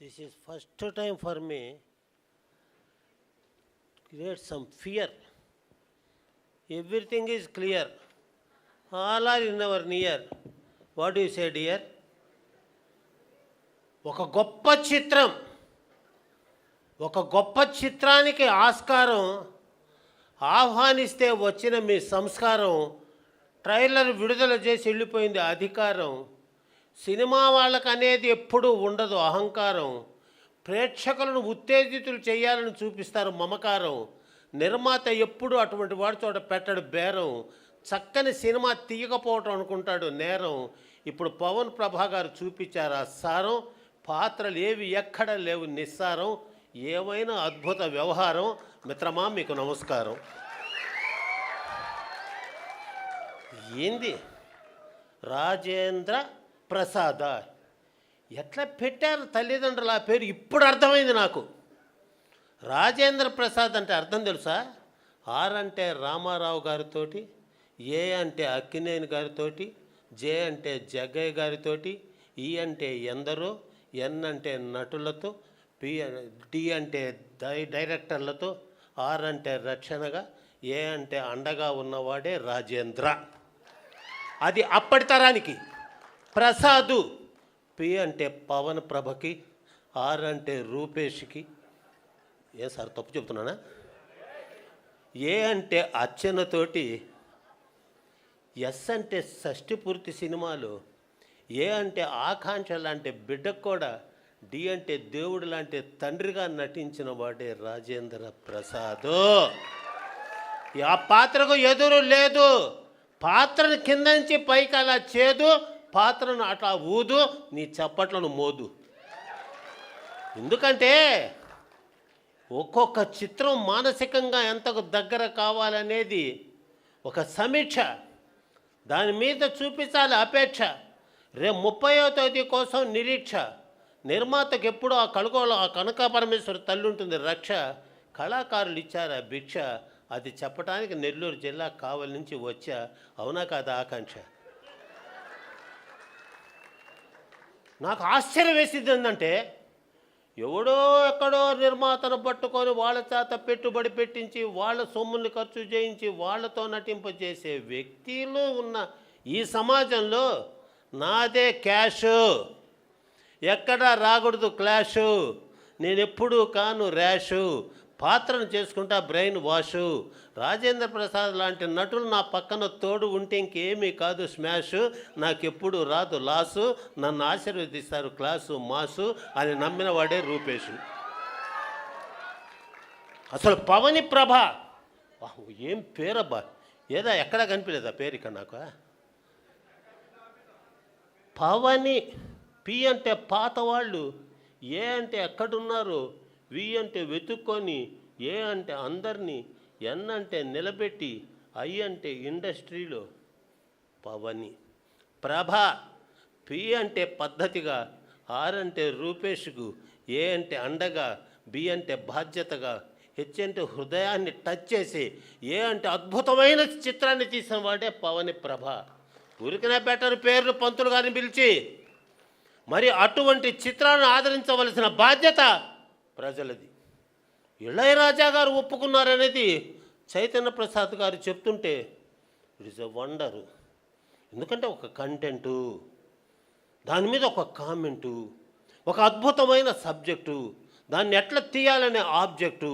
This is first time for me create some fear. Everything is clear. All are in our near. What do you say, dear? ఒక గొప్ప చిత్రానికి ఆస్కారం ఆహ్వానిస్తే వచ్చిన మీ సంస్కారం trailer విడుదల చేసి వెళ్ళిపోయింది అధికారం. సినిమా వాళ్ళకు అనేది ఎప్పుడూ ఉండదు అహంకారం. ప్రేక్షకులను ఉత్తేజితులు చేయాలని చూపిస్తారు మమకారం. నిర్మాత ఎప్పుడు అటువంటి వాడి చోట పెట్టడు బేరం. చక్కని సినిమా తీయకపోవటం అనుకుంటాడు నేరం. ఇప్పుడు పవన్ ప్రభా గారు చూపించారు ఆ సారం. పాత్రలు ఏవి ఎక్కడ లేవు నిస్సారం. ఏమైనా అద్భుత వ్యవహారం. మిత్రమా మీకు నమస్కారం. ఏంది రాజేంద్ర ప్రసాద ఎట్లా పెట్టారు తల్లిదండ్రులు ఆ పేరు ఇప్పుడు అర్థమైంది నాకు. రాజేంద్ర ప్రసాద్ అంటే అర్థం తెలుసా? ఆర్ అంటే రామారావు గారితోటి, ఏ అంటే అక్కినేని గారితోటి, జే అంటే జగ్గయ్య గారితోటి, ఈ అంటే ఎందరో, ఎన్ అంటే నటులతో, డి అంటే డైరెక్టర్లతో, ఆర్ అంటే రక్షణగా, ఏ అంటే అండగా ఉన్నవాడే రాజేంద్ర. అది అప్పటి తరానికి. ప్రసాదు పి అంటే పవన్ ప్రభకి, ఆర్ అంటే రూపేష్కి. ఏ సార్ తప్పు చెప్తున్నానా? ఏ అంటే అర్చనతోటి, ఎస్ అంటే షష్ఠి పూర్తి సినిమాలు, ఏ అంటే ఆకాంక్ష లాంటి బిడ్డకు కూడా, డి అంటే దేవుడు లాంటి తండ్రిగా నటించిన వాడే రాజేంద్ర ప్రసాద్. ఆ పాత్రకు ఎదురు లేదు. పాత్రను కింద నుంచి పైకి అలా చేదు, పాత్రను అట్లా ఊదు, నీ చప్పట్లను మోదు. ఎందుకంటే ఒక్కొక్క చిత్రం మానసికంగా ఎంతకు దగ్గర కావాలనేది ఒక సమీక్ష. దాని మీద చూపించాలి అపేక్ష. రేపు 30వ తేదీ కోసం నిరీక్ష. నిర్మాతకు ఎప్పుడూ ఆ కనుకోలో ఆ కనక పరమేశ్వరి తల్లి ఉంటుంది రక్ష. కళాకారులు ఇచ్చారు ఆ భిక్ష. అది చెప్పడానికి నెల్లూరు జిల్లా కావలి నుంచి వచ్చా. అవునా కాదా ఆకాంక్ష? నాకు ఆశ్చర్యం వేసింది ఏంటంటే, ఎవడో ఎక్కడో నిర్మాతను పట్టుకొని వాళ్ళ చేత పెట్టుబడి పెట్టించి, వాళ్ళ సొమ్ముల్ని ఖర్చు చేయించి, వాళ్ళతో నటింపజేసే వ్యక్తులు ఉన్న ఈ సమాజంలో నాదే క్యాషు, ఎక్కడా రాకూడదు క్లాషు, నేనెప్పుడూ కాను ర్యాషు, పాత్రను చేసుకుంటా బ్రెయిన్ వాషు. రాజేంద్ర ప్రసాద్ లాంటి నటులు నా పక్కన తోడు ఉంటే ఇంకేమీ కాదు స్మాష్. నాకెప్పుడు రాదు లాసు, నన్ను ఆశీర్వదిస్తారు క్లాసు మాసు అని నమ్మిన వాడే రూపేషు. అసలు పవని ప్రభ ఏం పేరబ్బా! ఏదా ఎక్కడా కనిపించలేదా పేరు ఇక్కడ నాకు? పవని. పి అంటే పాతవాళ్ళు, ఏ అంటే ఎక్కడున్నారు, వి అంటే వెతుక్కొని, ఏ అంటే అందరినీ, ఎన్ అంటే నిలబెట్టి, ఐ అంటే ఇండస్ట్రీలో పవని. ప్రభ. పి అంటే పద్ధతిగా, ఆర్ అంటే రూపేష్కు, ఏ అంటే అండగా, బి అంటే బాధ్యతగా, హెచ్ అంటే హృదయాన్ని టచ్ చేసి, ఏ అంటే అద్భుతమైన చిత్రాన్ని తీసిన వాడే పవని ప్రభ. ఊరికినే బెటర్ పేర్లు పంతులు గారిని పిలిచి మరి అటువంటి చిత్రాన్ని ఆదరించవలసిన బాధ్యత ప్రజలది. ఇళయరాజా గారు ఒప్పుకున్నారనేది చైతన్య ప్రసాద్ గారు చెప్తుంటే ఇట్ ఈస్ ఎ వండరు. ఎందుకంటే ఒక కంటెంటు, దాని మీద ఒక కామెంటు, ఒక అద్భుతమైన సబ్జెక్టు, దాన్ని ఎట్లా తీయాలనే ఆబ్జెక్టు.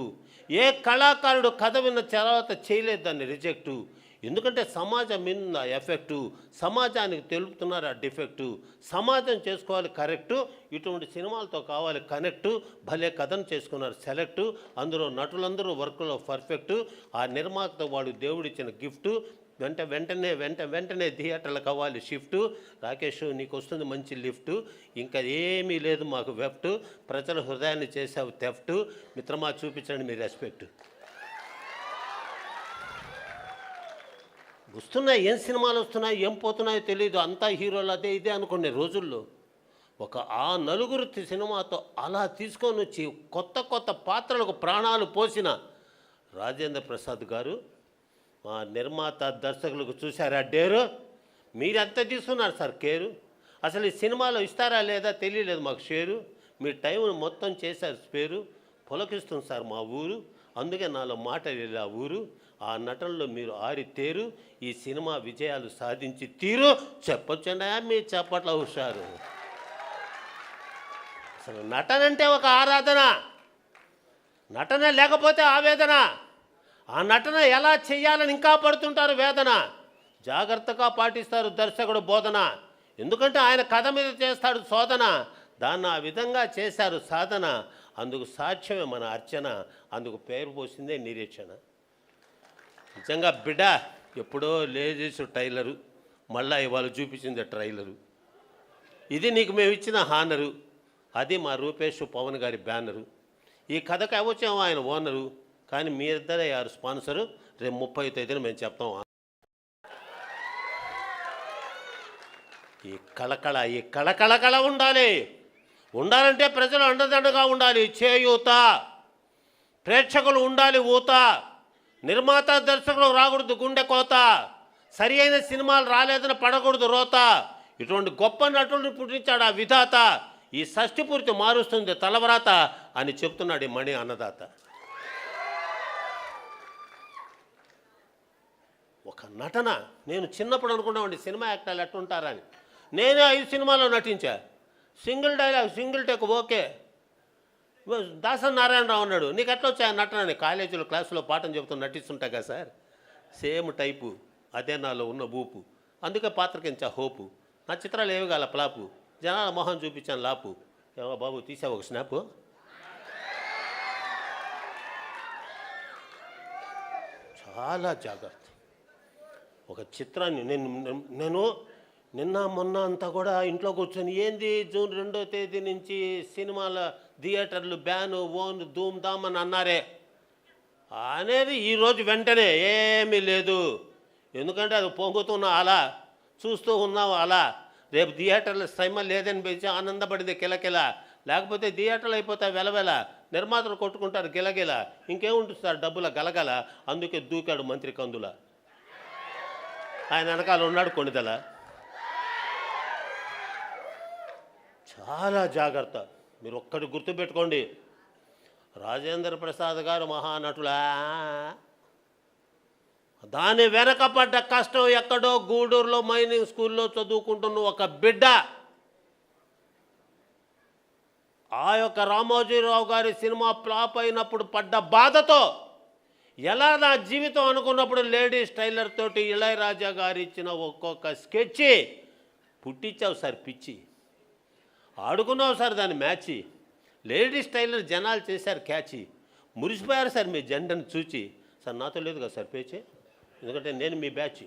ఏ కళాకారుడు కథ విన్న తర్వాత చేయలేదు దాన్ని రిజెక్టు. ఎందుకంటే సమాజం మీద ఎఫెక్టు, సమాజానికి తెలుపుతున్నారు ఆ డిఫెక్టు. సమాజం చేసుకోవాలి కరెక్టు, ఇటువంటి సినిమాలతో కావాలి కనెక్టు. భలే కథను చేసుకున్నారు సెలెక్టు. అందులో నటులందరూ వర్క్లో పర్ఫెక్టు. ఆ నిర్మాత వాడు దేవుడిచ్చిన గిఫ్టు. వెంటనే థియేటర్లకు అవ్వాలి షిఫ్టు. రాకేష్ నీకు వస్తుంది మంచి లిఫ్టు, ఇంకా ఏమీ లేదు మాకు వెఫ్టు. ప్రజల హృదయాన్ని చేసావు థెఫ్టు. మిత్రమా చూపించండి మీ రెస్పెక్టు. వస్తున్నాయి, ఏం సినిమాలు వస్తున్నాయి, ఏం పోతున్నాయో తెలియదు. అంతా హీరోలు అదే ఇదే అనుకునే రోజుల్లో ఒక ఆ నలుగురు సినిమాతో అలా తీసుకొని వచ్చి కొత్త పాత్రలకు ప్రాణాలు పోసిన రాజేంద్ర ప్రసాద్ గారు, మా నిర్మాత దర్శకులకు చూశారా డేరు? మీరు ఎంత తీసుకున్నారు సార్ కేరు? అసలు ఈ సినిమాలో ఇస్తారా లేదా తెలియలేదు మాకు షేరు. మీ టైంను మొత్తం చేశారు స్పేరు. పులకిస్తుంది సార్ మా ఊరు, అందుకే నాలో మాట ఆ ఊరు. ఆ నటనలో మీరు ఆరితేరు, ఈ సినిమా విజయాలు సాధించి తీరు. చెప్పొచ్చండి మీ చప్పట్ల హుషారు. అసలు నటన అంటే ఒక ఆరాధన, నటన లేకపోతే ఆవేదన. ఆ నటన ఎలా చేయాలని ఇంకా పడుతుంటారు వేదన. జాగ్రత్తగా పాటిస్తారు దర్శకుడు బోధన, ఎందుకంటే ఆయన కథ మీద చేస్తాడు శోధన. దాన్ని ఆ విధంగా చేశారు సాధన. అందుకు సాక్ష్యమే మన అర్చన, అందుకు పేరు పోసిందే నిరీక్షణ. నిజంగా బిడ్డ ఎప్పుడో లేజేసు టైలరు, మళ్ళా ఇవాళ చూపించింది ట్రైలరు. ఇది నీకు మేము ఇచ్చిన హానరు, అది మా రూపేష్ పవన్ గారి బ్యానరు. ఈ కథకు అవచ్చాము ఆయన ఓనరు, కానీ మీరిద్దరే యారు స్పాన్సరు. రేపు 30వ తేదీన మేము చెప్తాం. ఈ కళ ఉండాలి. ఉండాలంటే ప్రజలు అండదండగా ఉండాలి, చేయూత. ప్రేక్షకులు ఉండాలి ఊత. నిర్మాత దర్శకులు రాకూడదు గుండె కోత. సరి అయిన సినిమాలు రాలేదని పడకూడదు రోత. ఇటువంటి గొప్ప నటుడిని పుట్టించాడు ఆ విధాత. ఈ షష్ఠి పూర్తి మారుస్తుంది తలవరాత అని చెప్తున్నాడు ఈ మణి అన్నదాత. ఒక నటన. నేను చిన్నప్పుడు అనుకున్నామండి సినిమా యాక్టర్లు ఎట్టుంటారని. నేనే 5 సినిమాలో నటించా. Single dialogue, single take okay. Dasari Narayana Rao అన్నాడు, నీకు ఎట్లా వచ్చా నటనని. కాలేజీలో క్లాసులో పాఠం చెబుతూ నటిస్తుంటా కదా సార్, సేమ్ టైపు, అదే నాలో ఉన్న ఊపు, అందుకే పాత్రకించా హోపు. నా చిత్రాలు ఏవి కాల ప్లాపు, జనాల మొహం చూపించాను లాపు. ఏవో బాబు తీసావు ఒక స్నాపు. చాలా జాగ్రత్త. ఒక చిత్రాన్ని నేను నిన్న మొన్న అంతా కూడా ఇంట్లో కూర్చొని ఏంది జూన్ 2వ తేదీ నుంచి సినిమాల థియేటర్లు బ్యాను ఓన్ ధూమ్ ధామ్ అని అన్నారే అనేది ఈరోజు వెంటనే ఏమీ లేదు. ఎందుకంటే అది పొంగుతున్న అలా చూస్తూ ఉన్నావు అలా. రేపు థియేటర్ల శ్రమ లేదని పెంచి ఆనందపడింది కిలకిల. లేకపోతే థియేటర్లు అయిపోతాయి వెలవెల, నిర్మాతలు కొట్టుకుంటారు గిలగిల, ఇంకేముంటుంది సార్ డబ్బుల గలగల. అందుకే దూకాడు మంత్రి కందుల, ఆయన వెనకాల ఉన్నాడు కొణిదల. చాలా జాగ్రత్త. మీరు ఒక్కటి గుర్తుపెట్టుకోండి, రాజేంద్ర ప్రసాద్ గారు మహానటులా, దాని వెనకపడ్డ కష్టం ఎక్కడో గూడూరులో మైనింగ్ స్కూల్లో చదువుకుంటున్న ఒక బిడ్డ. ఆ యొక్క రామోజీరావు గారి సినిమా ఫ్లాప్ అయినప్పుడు పడ్డ బాధతో, ఎలా నా జీవితం అనుకున్నప్పుడు లేడీస్ టైలర్ తోటి ఇళయరాజా గారు ఇచ్చిన ఒక్కొక్క స్కెచ్ పుట్టించావు సార్ పిచ్చి. ఆడుకున్నావు సార్ దాని మ్యాచి. లేడీస్ టైలర్ జనాలు చేశారు క్యాచి. మురిసిపోయారు సార్ మీ జెండను చూచి. సార్ నాతో లేదు కదా సార్ పేచి, ఎందుకంటే నేను మీ బ్యాచ్.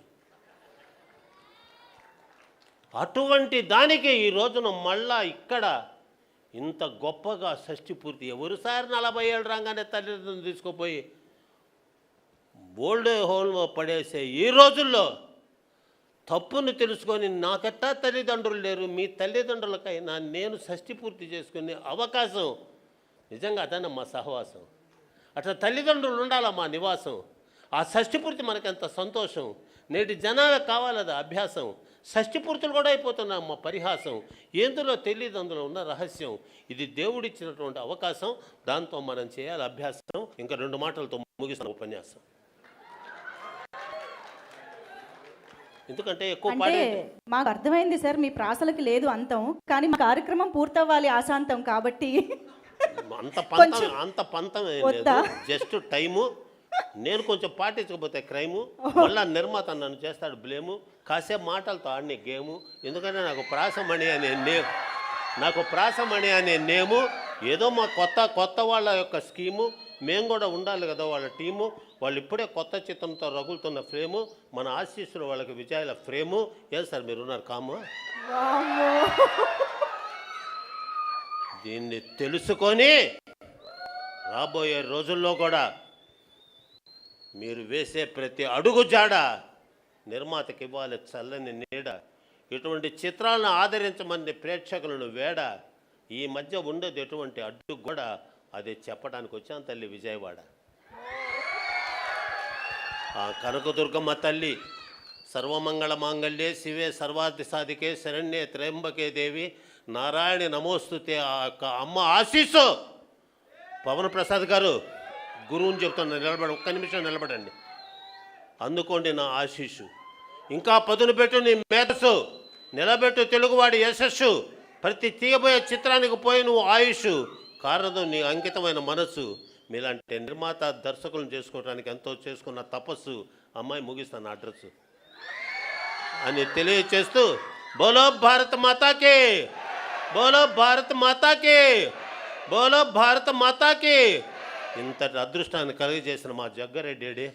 అటువంటి దానికి ఈ రోజున మళ్ళా ఇక్కడ ఇంత గొప్పగా షష్ఠి పూర్తి. ఎవరు సార్ 40 ఏళ్ళు రాగానే తల్లిదండ్రులను తీసుకుపోయి ఓల్డ్ హోమ్ పడేసే ఈ రోజుల్లో తప్పును తెలుసుకొని నాకెట్టా తల్లిదండ్రులు లేరు, మీ తల్లిదండ్రులకైనా నేను షష్ఠి పూర్తి చేసుకునే అవకాశం నిజంగా అదన్న మా సహవాసం. అట్లా తల్లిదండ్రులు ఉండాలా మా నివాసం. ఆ షష్ఠి పూర్తి మనకెంత సంతోషం. నేటి జనాలకు కావాలది అభ్యాసం. షష్ఠి పూర్తులు కూడా అయిపోతున్నాం మా పరిహాసం. ఎందులో తెలియదు అందులో ఉన్న రహస్యం. ఇది దేవుడిచ్చినటువంటి అవకాశం, దాంతో మనం చేయాలి అభ్యాసం. ఇంకా 2 మాటలతో ముగిస్తాం ఉపన్యాసం. ఎందుకంటే ఎక్కువ మాకు అర్థమైంది సార్, మీ ప్రాసలకి లేదు అంతం, కానీ మా కార్యక్రమం పూర్తవ్వాలి ఆశాంతం కాబట్టి అంత పంతం జస్ట్ టైము. నేను కొంచెం పాటించకపోతే క్రైము, మళ్ళీ నిర్మాత నన్ను చేస్తాడు బ్లేము. కాసేపు మాటలతో ఆడినే గేము. ఎందుకంటే నాకు ప్రాసమణి అనే నేము. ఏదో మా కొత్త వాళ్ళ యొక్క స్కీము. మేము కూడా ఉండాలి కదా వాళ్ళ టీము. వాళ్ళు ఇప్పుడే కొత్త చిత్రంతో రగులుతున్న ఫ్రేము. మన ఆశీస్సులు వాళ్ళకి విజయాల ఫ్రేము. ఏం సార్ మీరున్నారు కాము? దీన్ని తెలుసుకొని రాబోయే రోజుల్లో కూడా మీరు వేసే ప్రతి అడుగు జాడ నిర్మాతకి ఇవ్వాలి చల్లని నీడ. ఇటువంటి చిత్రాలను ఆదరించమని ప్రేక్షకులను వేడ. ఈ మధ్య ఉండేది ఎటువంటి అడ్డు కూడా అది చెప్పడానికి వచ్చాను తల్లి విజయవాడ. ఆ కనకదుర్గమ్మ తల్లి సర్వమంగళ మాంగళ్యే శివే సర్వార్థ సాధికే శరణ్యే త్రయంబకే దేవి నారాయణ నమోస్తుతే ఆ యొక్క అమ్మ ఆశీస్సు. పవన్ ప్రసాద్ గారు గురువుని చెప్తాను, నిలబడి ఒక్క నిమిషం నిలబడండి. అందుకోండి నా ఆశీస్సు. ఇంకా పదును పెట్టు నీ మేధస్సు, నిలబెట్టు తెలుగువాడి యశస్సు. ప్రతి తీయబోయే చిత్రానికి పోయి నువ్వు ఆయుష్, కారణం నీ అంకితమైన మనస్సు. మీలాంటి నిర్మాత దర్శకులను చేసుకోవడానికి ఎంతో చేసుకున్న తపస్సు. అమ్మాయి ముగిస్తాను అడ్రస్ అని తెలియచేస్తూ బోలో భారత్ మాతాకి, బోలో భారత్ మాతాకి, బోలో భారత్ మాతాకి. ఇంతటి అదృష్టాన్ని కలిగజేసిన మా జగ్గారెడ్డి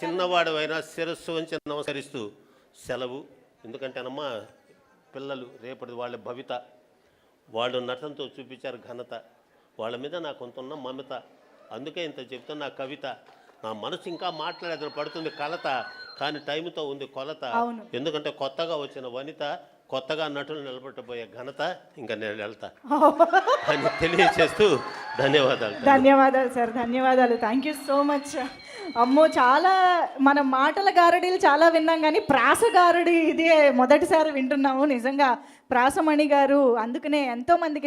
చిన్నవాడు అయినా శిరస్సు వంచి నమస్కరిస్తూ సెలవు. ఎందుకంటేనమ్మా పిల్లలు రేపటి వాళ్ళ భవిత, వాళ్ళు నటనతో చూపించారు ఘనత, వాళ్ళ మీద నాకు కొంత ఉన్న మమత. అందుకే ఇంత చెప్తున్న కవిత. నా మనసు ఇంకా మాట్లాడేది పడుతుంది కలత, కానీ టైంతో ఉంది కొలత. ఎందుకంటే కొత్తగా వచ్చిన వనిత, కొత్తగా నటులు నిలబెట్టబోయే ఘనత ఇంకా నేను వెళ్తా అని తెలియచేస్తూ ధన్యవాదాలు. ధన్యవాదాలు సార్, ధన్యవాదాలు. Thank you so much. అమ్మో, చాలా మనం మాటల గారడీలు చాలా విన్నాం, కానీ ప్రాస గారడి ఇదే మొదటిసారి వింటున్నాము. నిజంగా ప్రాసమణి గారు అందుకనే ఎంతోమందికి